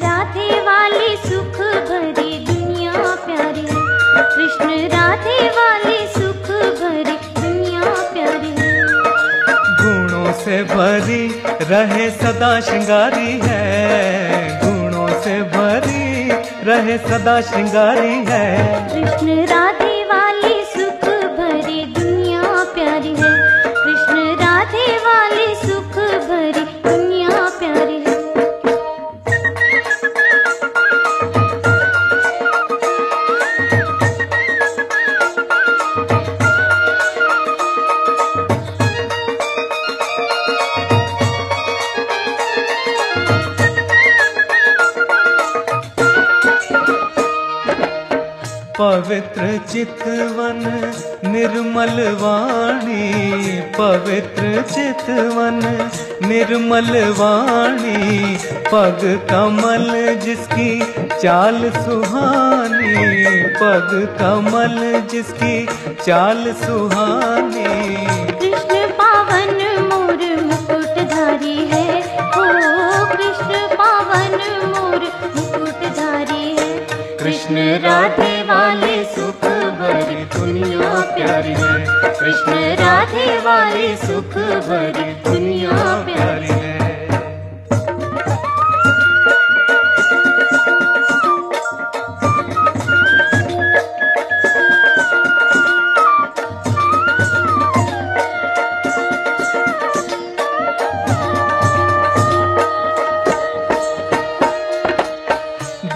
राधे वाली सुख भरी दुनिया प्यारी है, कृष्ण राधे वाली सुख भरी दुनिया प्यारी है। गुणों से भरी रहे सदा श्रृंगारी है, गुणों से भरी रहे सदा श्रृंगारी है। कृष्ण राधे वाली सुख भरी दुनिया प्यारी है, कृष्ण राधे वाली सुख भरी दुनिया प्यारी है। पवित्र चितवन निर्मल वाणी, पवित्र चितवन निर्मल वाणी, पग कमल जिसकी चाल सुहानी, पग कमल जिसकी चाल सुहानी। कृष्ण पावन मोर मुकुटधारी है, ओ कृष्ण पावन मोर मुकुटधारी है। कृष्ण राधे वाली सुख भरी दुनिया प्यारी है, कृष्ण राधे वाली सुख भरी दुनिया प्यारी है।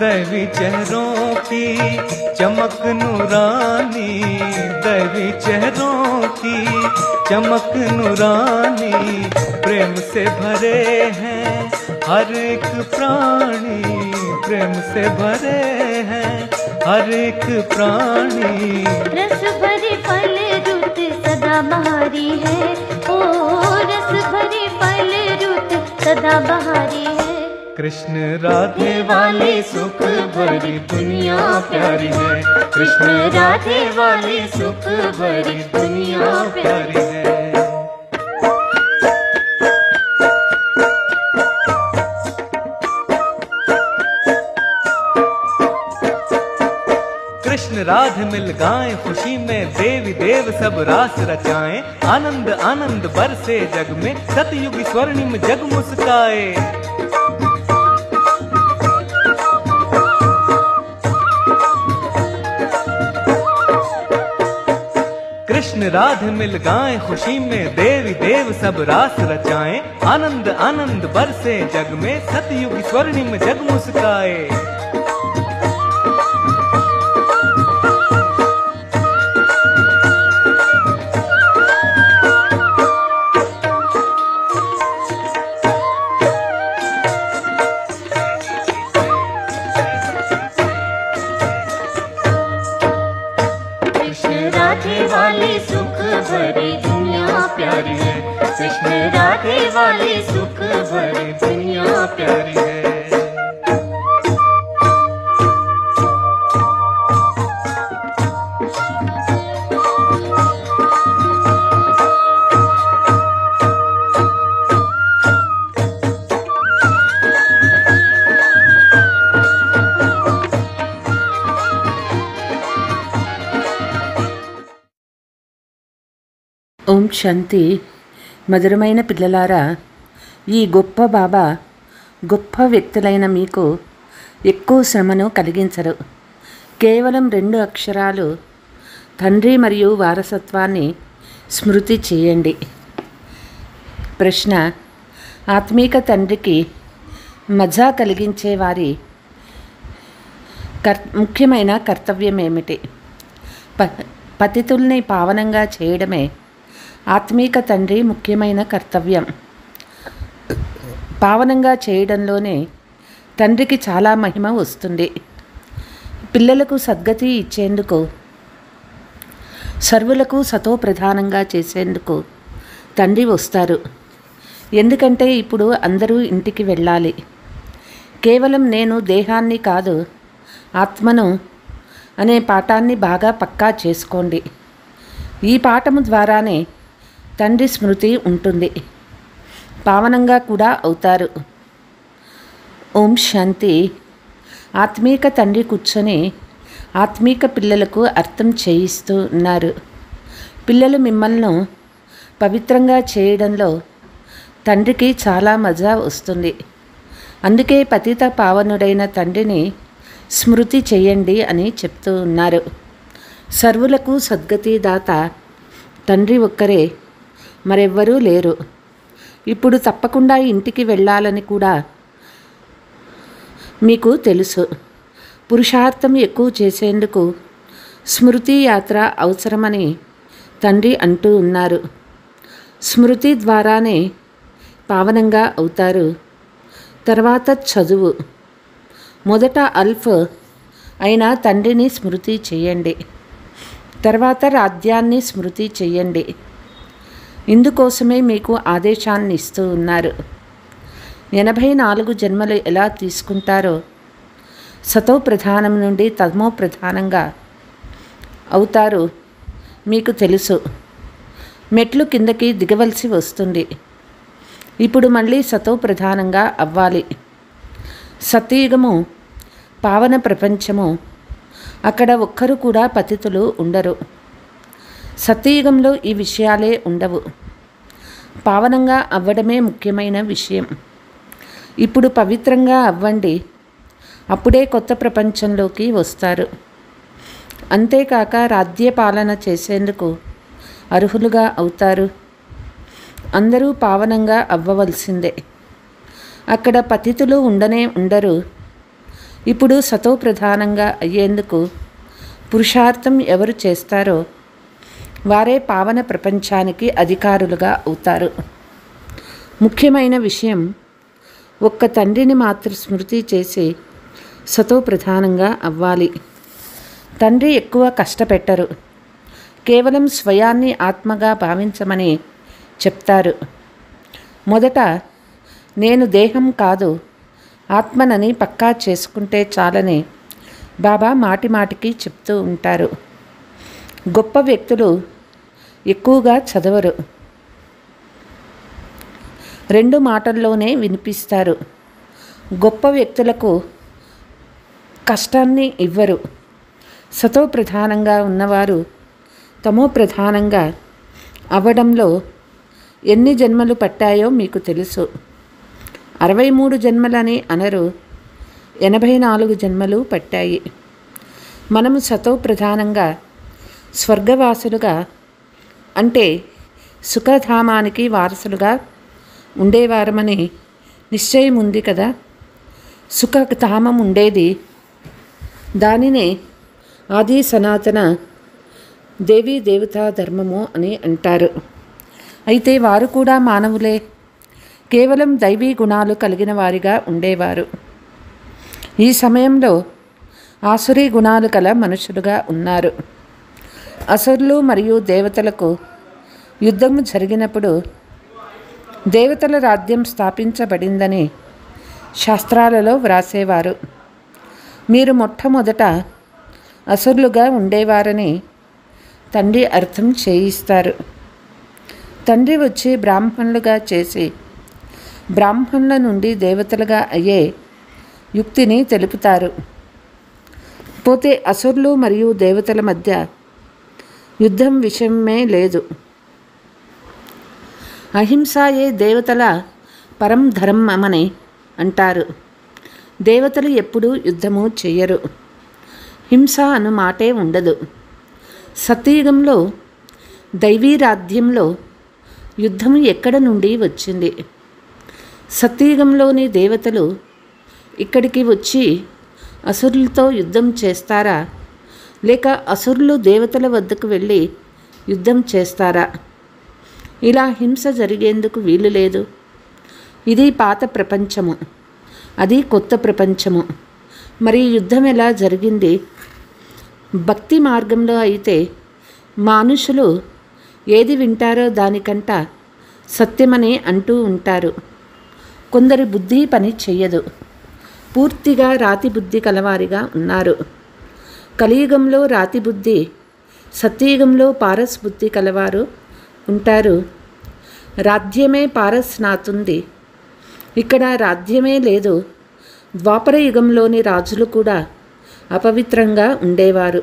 दैवी चेहरों की चमक नूरानी, दैवी चेहरों की चमक नूरानी, प्रेम से भरे हैं हर एक प्राणी, प्रेम से भरे हैं हर एक प्राणी। रस भरी फल रुत सदा बहारी है, ओ रस भरी फल रुत सदा बहारी है। कृष्ण राधे वाली सुख भरी दुनिया प्यारी है, कृष्ण राधे वाली सुख भरी दुनिया प्यारी है। कृष्ण राधे मिल गाएं खुशी में, देवी देव सब रास रचाएं, आनंद आनंद बरसे जग में, सतयुग स्वर्णिम जग मुस्काए। कृष्ण राधे मिल गाएं खुशी में, देवी देव सब रास रचाएं, आनंद आनंद बरसे जग में, सतयुग स्वर्णिम जग मुस्काए। राधे वाली सुख भरी दुनिया प्यारी है, कृष्ण राधे वाली सुख भरी दुनिया प्यारी है। ఓం శాంతి. మధురమైన పిల్లలారా, ఈ గొప్ప బాబా గొప్ప వ్యక్తులైన మీకు ఎక్కువ శ్రమను కలిగించరు. కేవలం 2 అక్షరాలు తండ్రి మరియు వారసత్వాన్ని స్మృతి చేయండి. ప్రశ్న: ఆత్మీక తండ్రికి మజా కలిగించే వారి ముఖ్యమైన కర్తవ్యం ఏమిటి? పతితుల్ని పావనంగా చేయడమే ఆత్మీక తండ్రి ముఖ్యమైన కర్తవ్యం. పావనంగా చేయడంలోనే తండ్రికి చాలా మహిమ వస్తుంది. పిల్లలకు సద్గతి ఇచ్చేందుకు, సర్వులకు సతో ప్రధానంగా చేసేందుకు తండ్రి వస్తారు. ఎందుకంటే ఇప్పుడు అందరూ ఇంటికి వెళ్ళాలి. కేవలం నేను దేహాన్ని కాదు ఆత్మను అనే పాఠాన్ని బాగా పక్కా చేసుకోండి. ఈ పాఠము ద్వారానే తండ్రి స్మృతి ఉంటుంది, పావనంగా కూడా అవుతారు. ఓం శాంతి. ఆత్మీక తండ్రి కూర్చొని ఆత్మీక పిల్లలకు అర్థం చేయిస్తూ ఉన్నారు. పిల్లలు మిమ్మల్ని పవిత్రంగా చేయడంలో తండ్రికి చాలా మజా వస్తుంది. అందుకే పతిత పావనుడైన తండ్రిని స్మృతి చేయండి అని చెప్తూ ఉన్నారు. సర్వులకు సద్గతి దాత తండ్రి ఒక్కరే, మరెవ్వరూ లేరు. ఇప్పుడు తప్పకుండా ఇంటికి వెళ్ళాలని కూడా మీకు తెలుసు. పురుషార్థం ఎక్కువ చేసేందుకు స్మృతి యాత్ర అవసరమని తండ్రి అంటూ ఉన్నారు. స్మృతి ద్వారానే పావనంగా అవుతారు. తర్వాత చదువు. మొదట అల్ఫ్ అయిన తండ్రిని స్మృతి చేయండి. తర్వాత రాజ్యాన్ని స్మృతి చేయండి. ఇందుకోసమే మీకు ఆదేశాన్ని ఇస్తూ ఉన్నారు. 84 జన్మలు ఎలా తీసుకుంటారో సతో ప్రధానం నుండి తమో ప్రధానంగా అవుతారు మీకు తెలుసు. మెట్లు కిందకి దిగవలసి వస్తుంది. ఇప్పుడు మళ్ళీ సతో ప్రధానంగా అవ్వాలి. సత్యయుగము పావన ప్రపంచము. అక్కడ ఒక్కరు కూడా పతితులు ఉండరు. సత్యయుగంలో ఈ విషయాలే ఉండవు. పావనంగా అవ్వడమే ముఖ్యమైన విషయం. ఇప్పుడు పవిత్రంగా అవ్వండి. అప్పుడే కొత్త ప్రపంచంలోకి వస్తారు. అంతేకాక రాజ్య పాలన చేసేందుకు అర్హులుగా అవుతారు. అందరూ పావనంగా అవ్వవలసిందే. అక్కడ పతితులు ఉండరు. ఇప్పుడు సతో ప్రధానంగా అయ్యేందుకు పురుషార్థం ఎవరు చేస్తారో వారే పావన ప్రపంచానికి అధికారులుగా అవుతారు. ముఖ్యమైన విషయం, ఒక్క తండ్రిని మాత్రం స్మృతి చేసి సతో ప్రధానంగా అవ్వాలి. తండ్రి ఎక్కువ కష్టపెట్టరు. కేవలం స్వయాన్ని ఆత్మగా భావించమని చెప్తారు. మొదట నేను దేహం కాదు ఆత్మనని పక్కా చేసుకుంటే చాలని బాబా మాటిమాటికి చెప్తూ ఉంటారు. గొప్ప వ్యక్తులు ఎక్కువగా చదవరు. 2 మాటల్లోనే వినిపిస్తారు. గొప్ప వ్యక్తులకు కష్టాన్ని ఇవ్వరు. సతో ప్రధానంగా ఉన్నవారు తమో ప్రధానంగా అవ్వడంలో ఎన్ని జన్మలు పట్టాయో మీకు తెలుసు. 63 జన్మలని అనరు, 84 జన్మలు పట్టాయి. మనము సతో ప్రధానంగా స్వర్గవాసులుగా అంటే సుఖధామానికి వారసులుగా ఉండేవారమని నిశ్చయం ఉంది కదా. సుఖధామం ఉండేది, దానినే ఆది సనాతన దేవీ దేవతా ధర్మము అని అంటారు. అయితే వారు కూడా మానవులే, కేవలం దైవీ గుణాలు కలిగిన వారిగా ఉండేవారు. ఈ సమయంలో ఆసురీ గుణాలు కల మనుషులుగా ఉన్నారు. అసురులు మరియు దేవతలకు యుద్ధం జరిగినప్పుడు దేవతల రాజ్యం స్థాపించబడిందని శాస్త్రాలలో వ్రాసేవారు. మీరు మొట్టమొదట అసురులుగా ఉండేవారని తండ్రి అర్థం చేయిస్తారు. తండ్రి వచ్చి బ్రాహ్మణులుగా చేసి బ్రాహ్మణుల నుండి దేవతలుగా అయ్యే యుక్తిని తెలుపుతారు. పోతే అసురులు మరియు దేవతల మధ్య యుద్ధం విషయమే లేదు. అహింసాయే దేవతల పరం ధర్మమని అంటారు. దేవతలు ఎప్పుడూ యుద్ధము చెయ్యరు. హింస అను మాటే ఉండదు. సత్యయుగంలో దైవీ రాజ్యంలో యుద్ధం ఎక్కడ నుండి వచ్చింది? సత్యయుగంలోని దేవతలు ఇక్కడికి వచ్చి అసురులతో యుద్ధం చేస్తారా, లేక అసురులు దేవతల వద్దకు వెళ్ళి యుద్ధం చేస్తారా? ఇలా హింస జరిగేందుకు వీలు లేదు. ఇది పాత ప్రపంచము, అది కొత్త ప్రపంచము. మరి యుద్ధం ఎలా జరిగింది? భక్తి మార్గంలో అయితే మనుషులు ఏది వింటారో దానికంట సత్యమని అంటూ ఉంటారు. కొందరి బుద్ధి పని చెయ్యదు. పూర్తిగా రాతి బుద్ధి కలవారిగా ఉన్నారు. కలియుగంలో రాతి బుద్ధి, సత్యయుగంలో పారస్ బుద్ధి కలవారు ఉంటారు. రాజ్యమే పారస్ నాతుంది. ఇక్కడ రాజ్యమే లేదు, ద్వాపర యుగంలోని రాజులు కూడా అపవిత్రంగా ఉండేవారు.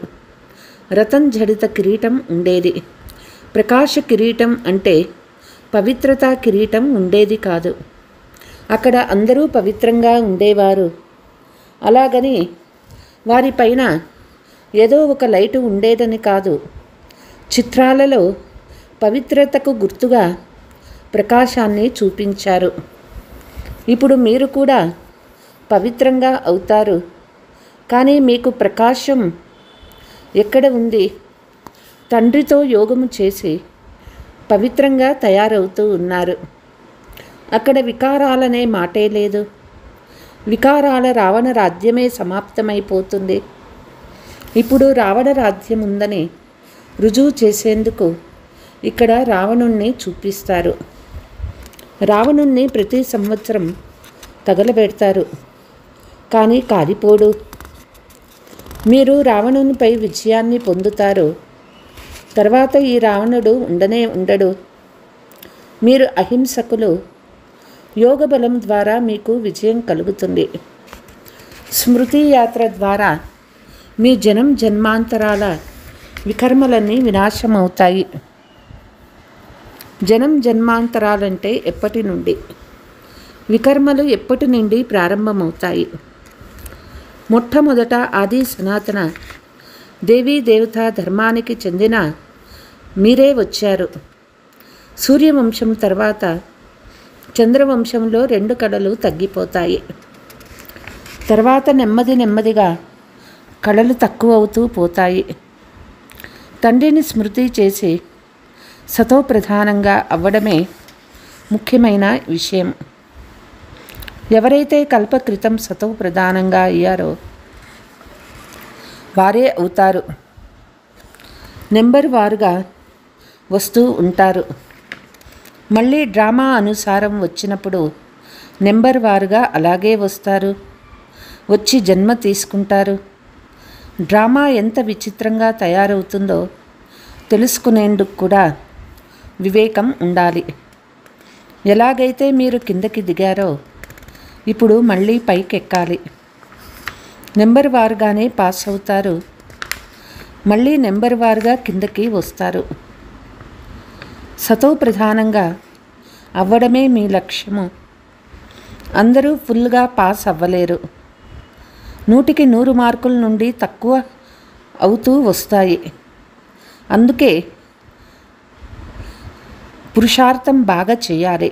రతన్ జడిత కిరీటం ఉండేది. ప్రకాశ కిరీటం అంటే పవిత్రతా కిరీటం ఉండేది కాదు. అక్కడ అందరూ పవిత్రంగా ఉండేవారు. అలాగని వారిపైన ఏదో ఒక లైటు ఉండేదని కాదు. చిత్రాలలో పవిత్రతకు గుర్తుగా ప్రకాశాన్ని చూపించారు. ఇప్పుడు మీరు కూడా పవిత్రంగా అవుతారు. కానీ మీకు ప్రకాశం ఎక్కడ ఉంది? తండ్రితో యోగము చేసి పవిత్రంగా తయారవుతూ ఉన్నారు. అక్కడ వికారాలనే మాటే లేదు. వికారాల రావణ రాజ్యమే సమాప్తమైపోతుంది. ఇప్పుడు రావణ రాజ్యం ఉందని రుజువు చేసేందుకు ఇక్కడ రావణుణ్ణి చూపిస్తారు. రావణుణ్ణి ప్రతి సంవత్సరం తగలబెడతారు, కానీ కాలిపోడు. మీరు రావణునిపై విజయాన్ని పొందుతారు. తర్వాత ఈ రావణుడు ఉండనే ఉండడు. మీరు అహింసకులు. యోగ బలం ద్వారా మీకు విజయం కలుగుతుంది. స్మృతి యాత్ర ద్వారా మీ జన్మాంతరాల వికర్మలన్నీ వినాశమవుతాయి. జన్మాంతరాలంటే ఎప్పటి నుండి, వికర్మలు ఎప్పటి నుండి ప్రారంభమవుతాయి? మొట్టమొదట ఆది సనాతన దేవీ దేవతా ధర్మానికి చెందిన మీరే వచ్చారు. సూర్యవంశం తర్వాత చంద్రవంశంలో 2 కళలు తగ్గిపోతాయి. తర్వాత నెమ్మదిగా కళలు తక్కువ అవుతూ పోతాయి. తండ్రిని స్మృతి చేసి సతో ప్రధానంగా అవ్వడమే ముఖ్యమైన విషయం. ఎవరైతే కల్పకృతం సతో ప్రధానంగా అయ్యారో వారే అవుతారు. నెంబర్ వారుగా వస్తూ ఉంటారు. మళ్ళీ డ్రామా అనుసారం వచ్చినప్పుడు నెంబర్ వారుగా అలాగే వస్తారు. వచ్చి జన్మ తీసుకుంటారు. డ్రామా ఎంత విచిత్రంగా తయారవుతుందో తెలుసుకునేందుకు కూడా వివేకం ఉండాలి. ఎలాగైతే మీరు కిందకి దిగారో ఇప్పుడు మళ్ళీ పైకెక్కాలి. నెంబర్ వారుగానే పాస్ అవుతారు. మళ్ళీ నెంబర్ వారుగా కిందకి వస్తారు. సతో ప్రధానంగా అవ్వడమే మీ లక్ష్యము. అందరూ ఫుల్గా పాస్ అవ్వలేరు. 100కి 100 మార్కుల నుండి తక్కువ అవుతూ వస్తాయి. అందుకే పురుషార్థం బాగా చేయాలి.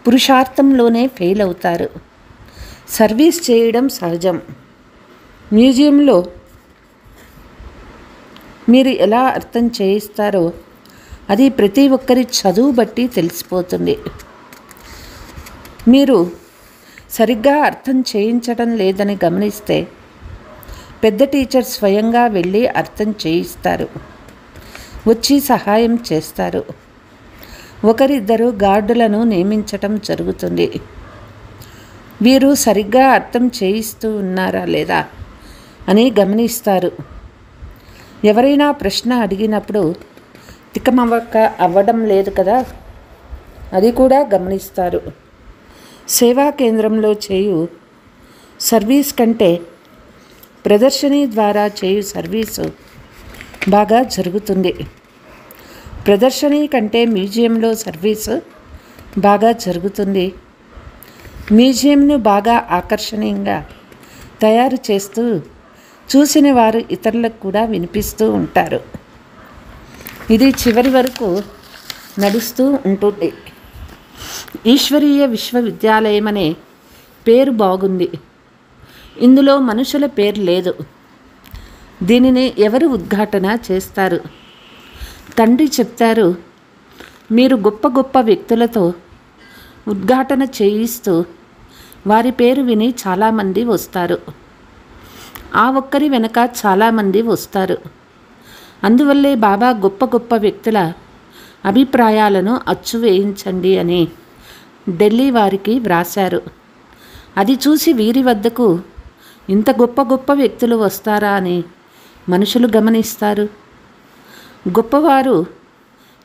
పురుషార్థంలోనే ఫెయిల్ అవుతారు. సర్వీస్ చేయడం సహజం. మ్యూజియంలో మీరు ఎలా అర్థం చేయిస్తారో అది ప్రతి ఒక్కరి చదువు బట్టి తెలిసిపోతుంది. మీరు సరిగ్గా అర్థం చేయించడం లేదని గమనిస్తే పెద్ద టీచర్ స్వయంగా వెళ్ళి అర్థం చేయిస్తారు. వచ్చి సహాయం చేస్తారు. ఒకరిద్దరు గార్డులను నియమించటం జరుగుతుంది. వీరు సరిగ్గా అర్థం చేయిస్తూ ఉన్నారా లేదా అని గమనిస్తారు. ఎవరైనా ప్రశ్న అడిగినప్పుడు తికమక అవ్వడం లేదు కదా, అది కూడా గమనిస్తారు. సేవా కేంద్రంలో చేయు సర్వీస్ కంటే ప్రదర్శనీ ద్వారా చేయు సర్వీసు బాగా జరుగుతుంది. ప్రదర్శనీ కంటే మ్యూజియంలో సర్వీసు బాగా జరుగుతుంది. మ్యూజియంను బాగా ఆకర్షణీయంగా తయారు చేస్తూ చూసిన వారు ఇతరులకు కూడా వినిపిస్తూ ఉంటారు. ఇది చివరి వరకు నడుస్తూ ఉంటుంది. ఈశ్వరీయ విశ్వవిద్యాలయం అనే పేరు బాగుంది. ఇందులో మనుషుల పేరు లేదు. దీనిని ఎవరు ఉద్ఘాటన చేస్తారు? తండ్రి చెప్తారు, మీరు గొప్ప గొప్ప వ్యక్తులతో ఉద్ఘాటన చేయిస్తూ వారి పేరు విని చాలామంది వస్తారు. ఆ ఒక్కరి వెనక చాలామంది వస్తారు. అందువల్లే బాబా గొప్ప గొప్ప వ్యక్తుల అభిప్రాయాలను అచ్చు వేయించండి అని ఢిల్లీ వారికి వ్రాశారు. అది చూసి వీరి వద్దకు ఇంత గొప్ప గొప్ప వ్యక్తులు వస్తారా అని మనుషులు గమనిస్తారు. గొప్పవారు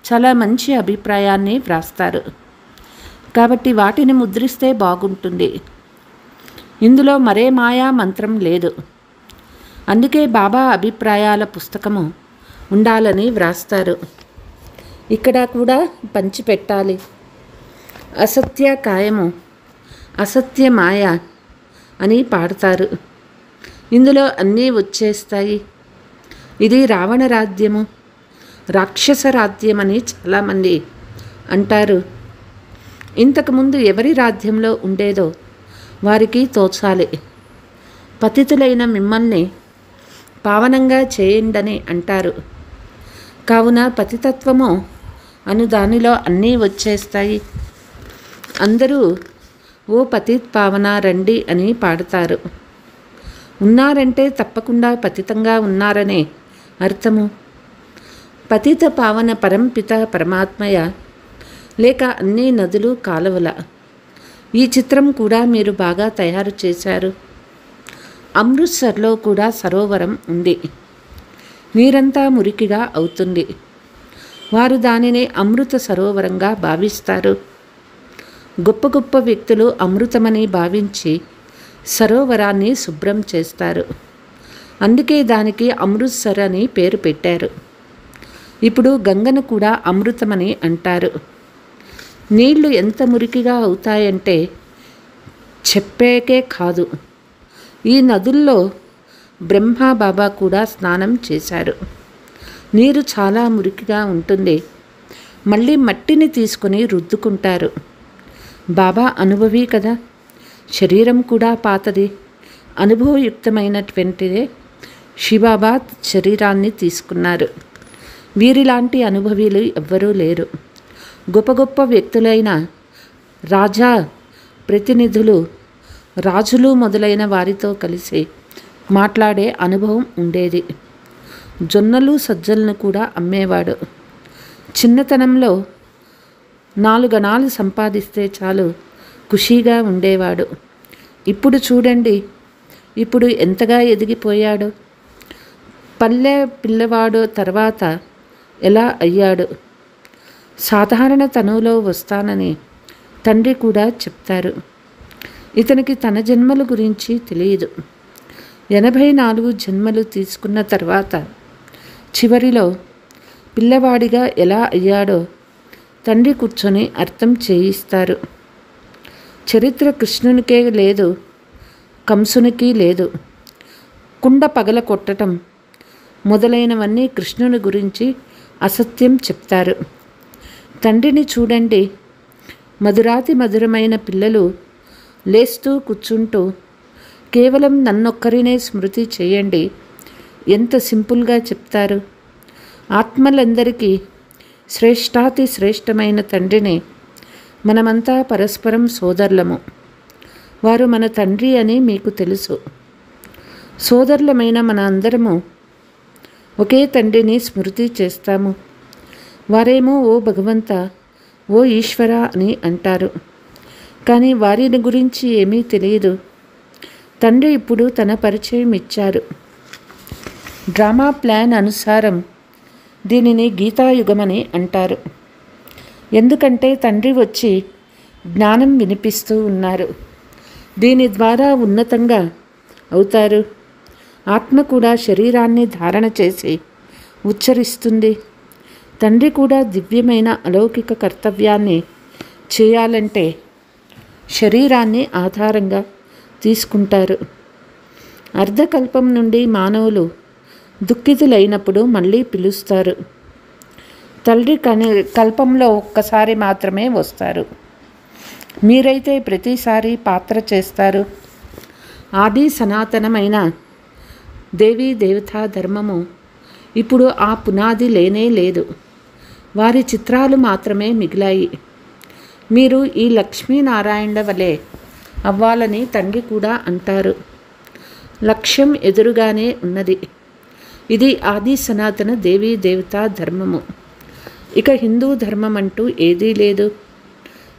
చాలా మంచి అభిప్రాయాన్ని వ్రాస్తారు. కాబట్టి వాటిని ముద్రిస్తే బాగుంటుంది. ఇందులో మరే మాయా మంత్రం లేదు. అందుకే బాబా అభిప్రాయాల పుస్తకము ఉండాలని వ్రాస్తారు. ఇక్కడ కూడా పంచిపెట్టాలి. అసత్య కాయము, అసత్య మాయ అని పాడతారు. ఇందులో అన్నీ వచ్చేస్తాయి. ఇది రావణ రాజ్యము, రాక్షస రాజ్యమని చాలామంది అంటారు. ఇంతకుముందు ఎవరి రాజ్యంలో ఉండేదో వారికి తోచాలి. పతితులైన మిమ్మల్ని పావనంగా చేయండని అంటారు. కావున పతితత్వము అను దానిలో అన్నీ వచ్చేస్తాయి. అందరూ ఓ పతిత్ పావన రండి అని పాడతారు. ఉన్నారంటే తప్పకుండా పతితంగా ఉన్నారనే అర్థము. పతిత పావన పరంపిత పరమాత్మయ, లేక అన్ని నదులు కాలువల. ఈ చిత్రం కూడా మీరు బాగా తయారు చేశారు. అమృత్సర్లో కూడా సరోవరం ఉంది. నీరంతా మురికిగా అవుతుంది. వారు దానిని అమృత సరోవరంగా భావిస్తారు. గొప్ప గొప్ప వ్యక్తులు అమృతమని భావించి సరోవరాన్ని శుభ్రం చేస్తారు. అందుకే దానికి అమృత్సర్ అని పేరు పెట్టారు. ఇప్పుడు గంగను కూడా అమృతమని అంటారు. నీళ్లు ఎంత మురికిగా అవుతాయంటే చెప్పేకే కాదు. ఈ నదుల్లో బ్రహ్మ బాబా కూడా స్నానం చేశారు. నీరు చాలా మురికిగా ఉంటుంది. మళ్ళీ మట్టిని తీసుకొని రుద్దుకుంటారు. బాబా అనుభవి కదా. శరీరం కూడా పాతది, అనుభవయుక్తమైనటువంటిదే. శివబాబా శరీరాన్ని తీసుకున్నారు. వీరిలాంటి అనుభవీలు ఎవ్వరూ లేరు. గొప్ప గొప్ప వ్యక్తులైన రాజా ప్రతినిధులు, రాజులు మొదలైన వారితో కలిసి మాట్లాడే అనుభవం ఉండేది. జొన్నలు సజ్జలను కూడా అమ్మేవాడు. చిన్నతనంలో 4 అణాలు సంపాదిస్తే చాలు ఖుషీగా ఉండేవాడు. ఇప్పుడు చూడండి, ఇప్పుడు ఎంతగా ఎదిగిపోయాడు. పల్లె పిల్లవాడు తర్వాత ఎలా అయ్యాడు. సాధారణ తనువులో వస్తానని తండ్రి కూడా చెప్తారు. ఇతనికి తన జన్మల గురించి తెలియదు. 84 జన్మలు తీసుకున్న తర్వాత చివరిలో పిల్లవాడిగా ఎలా అయ్యాడో తండ్రి కూర్చొని అర్థం చేయిస్తారు. చరిత్ర కృష్ణునికే లేదు, కంసునికి లేదు. కుండ పగల కొట్టడం మొదలైనవన్నీ కృష్ణుని గురించి అసత్యం చెప్తారు. తండ్రిని చూడండి. మధురాతి మధురమైన పిల్లలు లేస్తూ కూర్చుంటూ కేవలం నన్నొక్కరినే స్మృతి చేయండి ఎంత సింపుల్గా చెప్తారు. ఆత్మలందరికీ శ్రేష్టాతి శ్రేష్టమైన తండ్రిని మనమంతా పరస్పరం సోదరులము. వారు మన తండ్రి అని మీకు తెలుసు. సోదరులమైన మన అందరము ఒకే తండ్రిని స్మృతి చేస్తాము. వారేమో ఓ భగవంత, ఓ ఈశ్వర అని అంటారు. కానీ వారిని గురించి ఏమీ తెలియదు. తండ్రి ఇప్పుడు తన పరిచయం ఇచ్చారు. డ్రామా ప్లాన్ అనుసారం దీనిని గీతాయుగమని అంటారు. ఎందుకంటే తండ్రి వచ్చి జ్ఞానం వినిపిస్తూ ఉన్నారు. దీని ద్వారా ఉన్నతంగా అవుతారు. ఆత్మ కూడా శరీరాన్ని ధారణ చేసి ఉచ్చరిస్తుంది. తండ్రి కూడా దివ్యమైన అలౌకిక కర్తవ్యాన్ని చేయాలంటే శరీరాన్ని ఆధారంగా తీసుకుంటారు. అర్ధకల్పం నుండి మానవులు దుఃఖితులైనప్పుడు మళ్ళీ పిలుస్తారు. తండ్రి కల్పంలో ఒక్కసారి మాత్రమే వస్తారు. మీరైతే ప్రతిసారి పాత్ర చేస్తారు. ఆది సనాతనమైన దేవీ దేవతా ధర్మము ఇప్పుడు ఆ పునాది లేనే లేదు. వారి చిత్రాలు మాత్రమే మిగిలాయి. మీరు ఈ లక్ష్మీనారాయణ వలె అవ్వాలని తండ్రి కూడా అంటారు. లక్ష్యం ఎదురుగానే ఉన్నది. ఇది ఆది సనాతన దేవీ దేవతా ధర్మము. ఇక హిందూ ధర్మం అంటూ ఏదీ లేదు.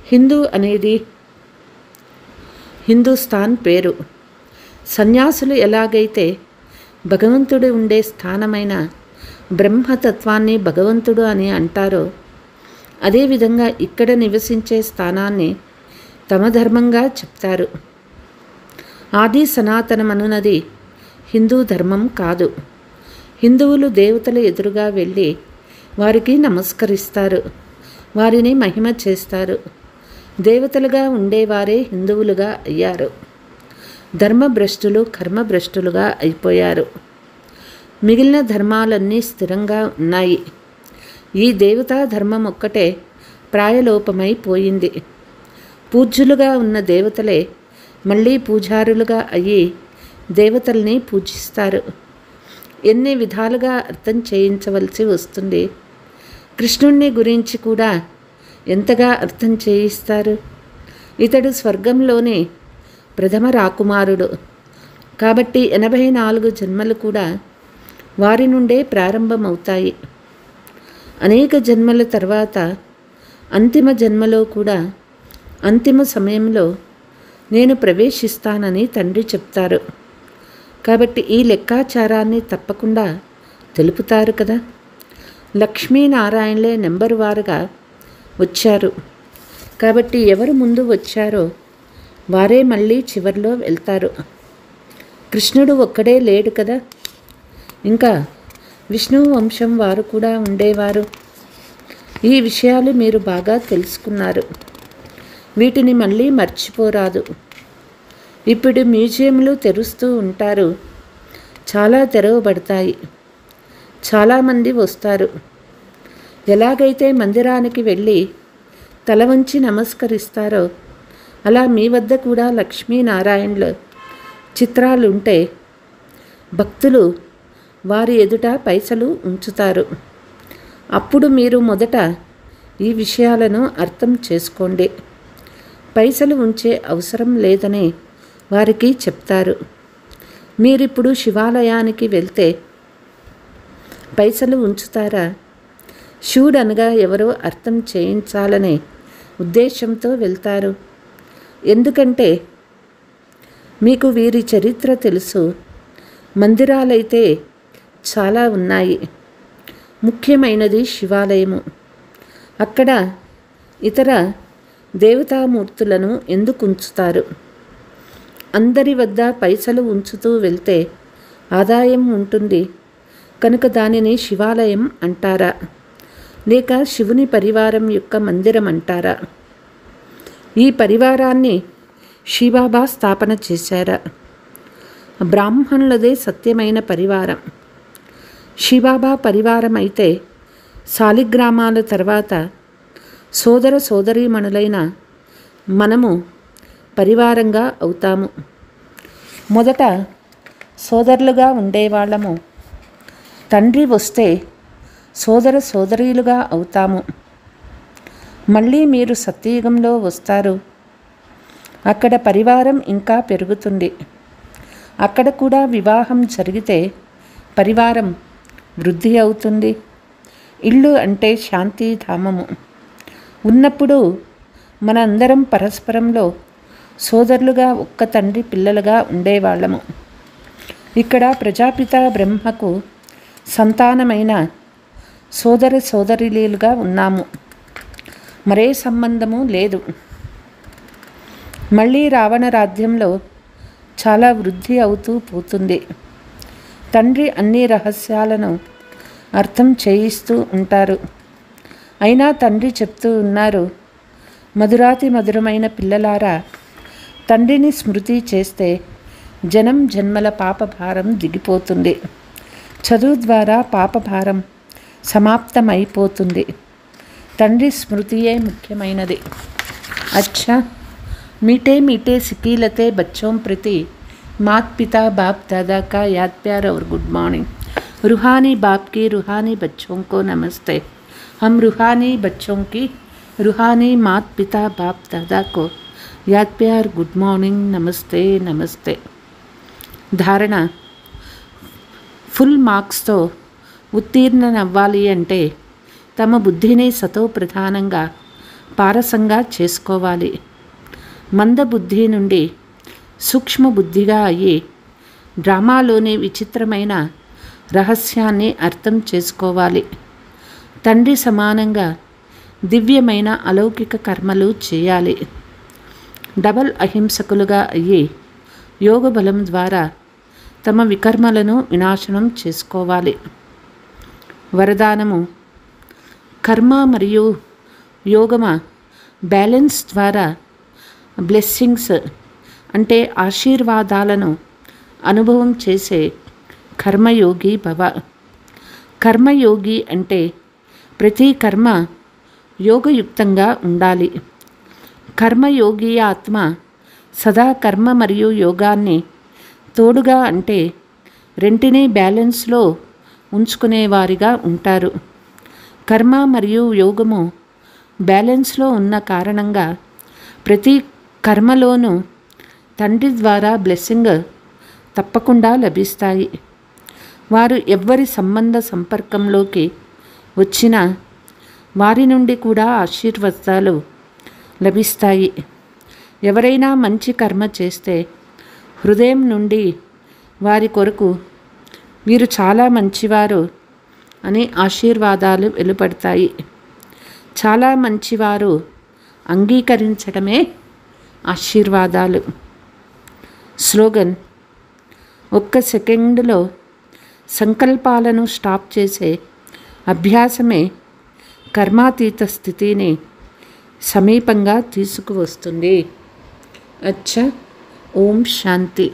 హిందూ అనేది హిందుస్థాన్ పేరు. సన్యాసులు ఎలాగైతే భగవంతుడు ఉండే స్థానమైన బ్రహ్మతత్వాన్ని భగవంతుడు అని అంటారో, అదేవిధంగా ఇక్కడ నివసించే స్థానాన్ని తమ ధర్మంగా చెప్తారు. ఆది సనాతనమనున్నది హిందూ ధర్మం కాదు. హిందువులు దేవతల ఎదురుగా వెళ్ళి వారికి నమస్కరిస్తారు, వారిని మహిమ చేస్తారు. దేవతలుగా ఉండేవారే హిందువులుగా అయ్యారు. ధర్మభ్రష్టులు కర్మభ్రష్టులుగా అయిపోయారు. మిగిలిన ధర్మాలన్నీ స్థిరంగా ఉన్నాయి. ఈ దేవతా ధర్మం ఒక్కటే ప్రాయలోపమైపోయింది. పూజ్యులుగా ఉన్న దేవతలే మళ్ళీ పూజారులుగా అయ్యి దేవతల్ని పూజిస్తారు. ఎన్ని విధాలుగా అర్థం చేయించవలసి వస్తుంది. కృష్ణుణ్ణి గురించి కూడా ఎంతగా అర్థం చేయిస్తారు. ఇతడు స్వర్గంలోని ప్రథమ రాకుమారుడు కాబట్టి 84 జన్మలు కూడా వారి నుండే ప్రారంభమవుతాయి. అనేక జన్మల తర్వాత అంతిమ జన్మలో కూడా అంతిమ సమయంలో నేను ప్రవేశిస్తానని తండ్రి చెప్తారు. కాబట్టి ఈ లెక్కాచారాన్ని తప్పకుండా తెలుపుతారు కదా. లక్ష్మీనారాయణలే నెంబరు వారుగా వచ్చారు కాబట్టి ఎవరు ముందు వచ్చారో వారే మళ్ళీ చివర్లో వెళ్తారు. కృష్ణుడు ఒక్కడే లేడు కదా, ఇంకా విష్ణు వంశం వారు కూడా ఉండేవారు. ఈ విషయాలు మీరు బాగా తెలుసుకున్నారు. వీటిని మళ్ళీ మర్చిపోరాదు. ఇప్పుడు మ్యూజియంలు తెరుస్తూ ఉంటారు, చాలా తెరవబడతాయి, చాలామంది వస్తారు. ఎలాగైతే మందిరానికి వెళ్ళి తల వంచి నమస్కరిస్తారో అలా మీ వద్ద కూడా లక్ష్మీనారాయణుల చిత్రాలుంటే భక్తులు వారి ఎదుట పైసలు ఉంచుతారు. అప్పుడు మీరు మొదట ఈ విషయాలను అర్థం చేసుకోండి. పైసలు ఉంచే అవసరం లేదని వారికి చెప్తారు. మీరిప్పుడు శివాలయానికి వెళ్తే పైసలు ఉంచుతారా? శివుడు అనగా ఎవరో అర్థం చేయించాలనే ఉద్దేశంతో వెళ్తారు. ఎందుకంటే మీకు వీరి చరిత్ర తెలుసు. మందిరాలైతే చాలా ఉన్నాయి. ముఖ్యమైనది శివాలయము. అక్కడ ఇతర దేవతామూర్తులను ఎందుకు ఉంచుతారు? అందరి వద్ద పైసలు ఉంచుతూ వెళ్తే ఆదాయం ఉంటుంది కనుక దానిని శివాలయం అంటారా, లేక శివుని పరివారం యొక్క మందిరం అంటారా? ఈ పరివారాన్ని శివబాబా స్థాపన చేశారా? బ్రాహ్మణులదే సత్యమైన పరివారం. శివబాబా పరివారం అయితే శాలిగ్రామాల తర్వాత సోదర సోదరీమణులైన మనము పరివారంగా అవుతాము. మొదట సోదరులుగా ఉండేవాళ్ళము. తండ్రి వస్తే సోదర సోదరీలుగా అవుతాము. మళ్ళీ మీరు సత్యయుగంలో వస్తారు. అక్కడ పరివారం ఇంకా పెరుగుతుంది. అక్కడ కూడా వివాహం జరిగితే పరివారం వృద్ధి అవుతుంది. ఇల్లు అంటే శాంతిధామము. ఉన్నప్పుడు మనందరం పరస్పరంలో సోదరులుగా ఒక్క తండ్రి పిల్లలుగా ఉండేవాళ్ళము. ఇక్కడ ప్రజాపిత బ్రహ్మకు సంతానమైన సోదర సోదరీలుగా ఉన్నాము. మరే సంబంధము లేదు. మళ్ళీ రావణ రాజ్యంలో చాలా వృద్ధి అవుతూ పోతుంది. తండ్రి అన్ని రహస్యాలను అర్థం చేయిస్తూ ఉంటారు. అయినా తండ్రి చెప్తూ ఉన్నారు, మధురాతి మధురమైన పిల్లలారా, తండ్రిని స్మృతి చేస్తే జనం జన్మల పాపభారం దిగిపోతుంది. చదువు ద్వారా పాపభారం సమాప్తమైపోతుంది. తండ్రి స్మృతియే ముఖ్యమైనది. अच्छा मीठे मीठे सिकीलते बच्चों प्रति मात पिता बाप दादा का याद प्यार और गुड मॉर्निंग। रूहानी बाप की रूहानी बच्चों को नमस्ते। हम रूहानी बच्चों की रूहानी मात पिता बाप दादा को याद प्यार गुड मॉर्निंग नमस्ते नमस्ते। धारणा ఫుల్ మార్క్స్తో ఉత్తీర్ణనవ్వాలి అంటే తమ బుద్ధిని సతో ప్రధానంగా పారసంగా చేసుకోవాలి. మందబుద్ధి నుండి సూక్ష్మ బుద్ధిగా అయ్యి డ్రామాలోని విచిత్రమైన రహస్యాన్ని అర్థం చేసుకోవాలి. తండ్రి సమానంగా దివ్యమైన అలౌకిక కర్మలు చేయాలి. డబల్ అహింసకులుగా అయ్యి యోగ బలం ద్వారా తమ వికర్మలను వినాశనం చేసుకోవాలి. వరదానము: కర్మ మరియు యోగమ బ్యాలెన్స్ ద్వారా బ్లెస్సింగ్స్ అంటే ఆశీర్వాదాలను అనుభవం చేసే కర్మయోగి భవ. కర్మయోగి అంటే ప్రతి కర్మ యోగయుక్తంగా ఉండాలి. కర్మయోగి ఆత్మ సదా కర్మ మరియు యోగాన్ని తోడుగా అంటే రెంటినీ బ్యాలెన్స్లో ఉంచుకునేవారిగా ఉంటారు. కర్మ మరియు యోగము బ్యాలెన్స్లో ఉన్న కారణంగా ప్రతి కర్మలోనూ తండ్రి ద్వారా బ్లెస్సింగ్ తప్పకుండా లభిస్తాయి. వారు ఎవ్వరి సంబంధ సంపర్కంలోకి వచ్చినా వారి నుండి కూడా ఆశీర్వాదాలు లభిస్తాయి. ఎవరైనా మంచి కర్మ చేస్తే హృదయం నుండి వారి కొరకు వీరు చాలా మంచివారు అని ఆశీర్వాదాలు వెలువడతాయి. చాలా మంచివారు అంగీకరించడమే ఆశీర్వాదాలు. స్లోగన్: ఒక్క సెకండ్లో సంకల్పాలను స్టాప్ చేసే అభ్యాసమే కర్మాతీత స్థితిని సమీపంగా తీసుకువస్తుంది. అచ్చా, ఓం శాంతి.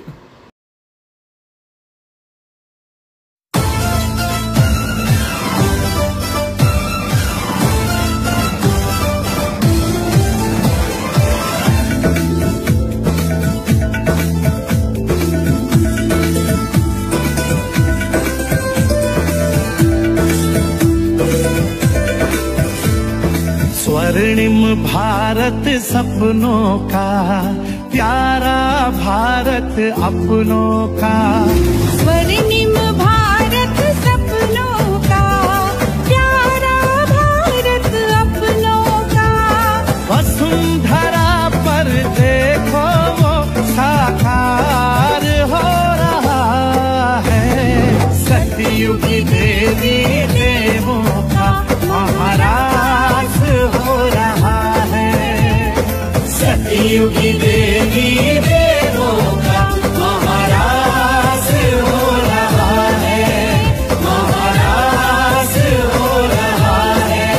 स्वर्णिम भारत सपनों का, प्यारा भारत अपनों का। स्वर्णिम भारत सपनों का, प्यारा भारत अपनों का। वसुंधरा पर देखो वो साकार हो रहा है। सतयुग देवी देवों का महाराज हो रहा है। सतयुग देवी देवों का महाराज हो रहा है। महाराज हो रहा है।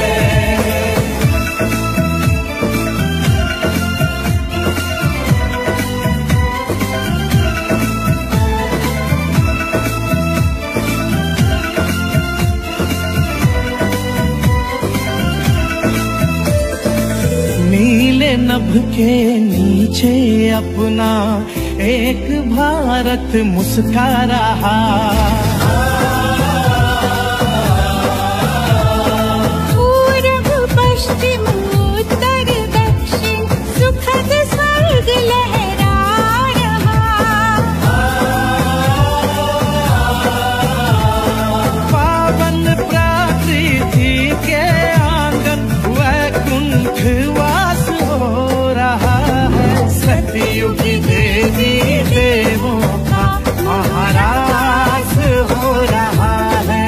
नीले नभ के नीचे अपना एक भारत मुस्का रहा। पूरब पश्चिम उत्तर दक्षिण सुखद स्वर्ग लहरा रहा। पावन प्रकृति के आंगन वैकुंठ वास हो रहा है। सतयुग देवी देवों का महाराज हो रहा है।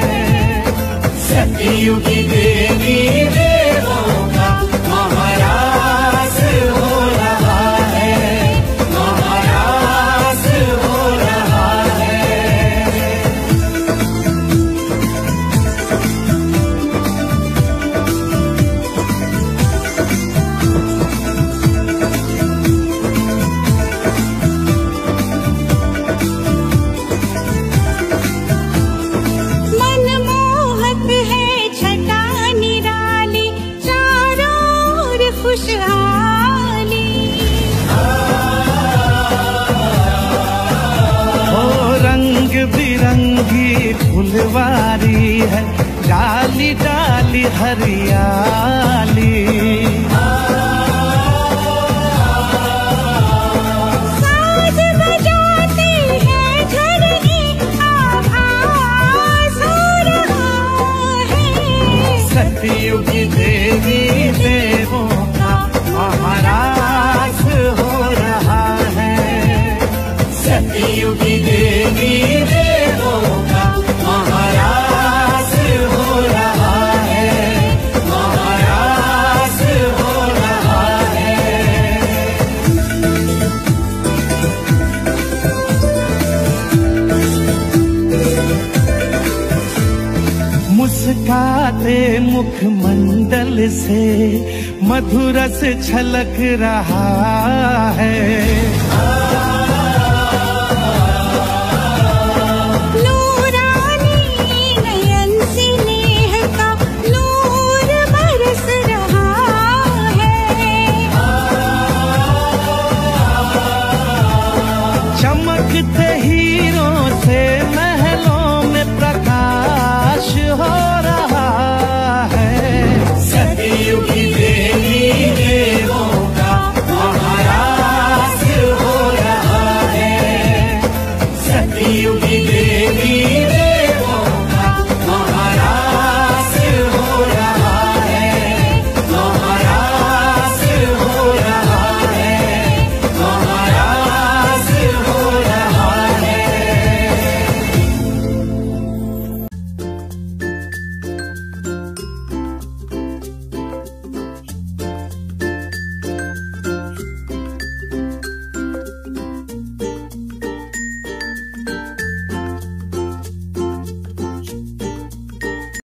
सतयुग देवी देवों का महाराज हो रहा है। महाराज हो रहा है। मनमोहक है छटा निराली, चारों ओर खुशहाली। हो रंग बिरंगी फुलवारी है, डाली डाली हरियाली। साज बजाते हैं झरने, आभास हो रहा है। सतयुग देवी देवों का महाराज हो रहा है। सतयुग देवी देवों का महाराज हो रहा है। महाराज लहराते मुखमंडल से मधुरस छलक रहा है। नूरानी नयन से नेह का नूर बरस रहा है। चमकते हीरों से महलों में प्रकाश हो रहा है। सतयुगी देवी देवों का महाराज हो रहा है। सतयुगी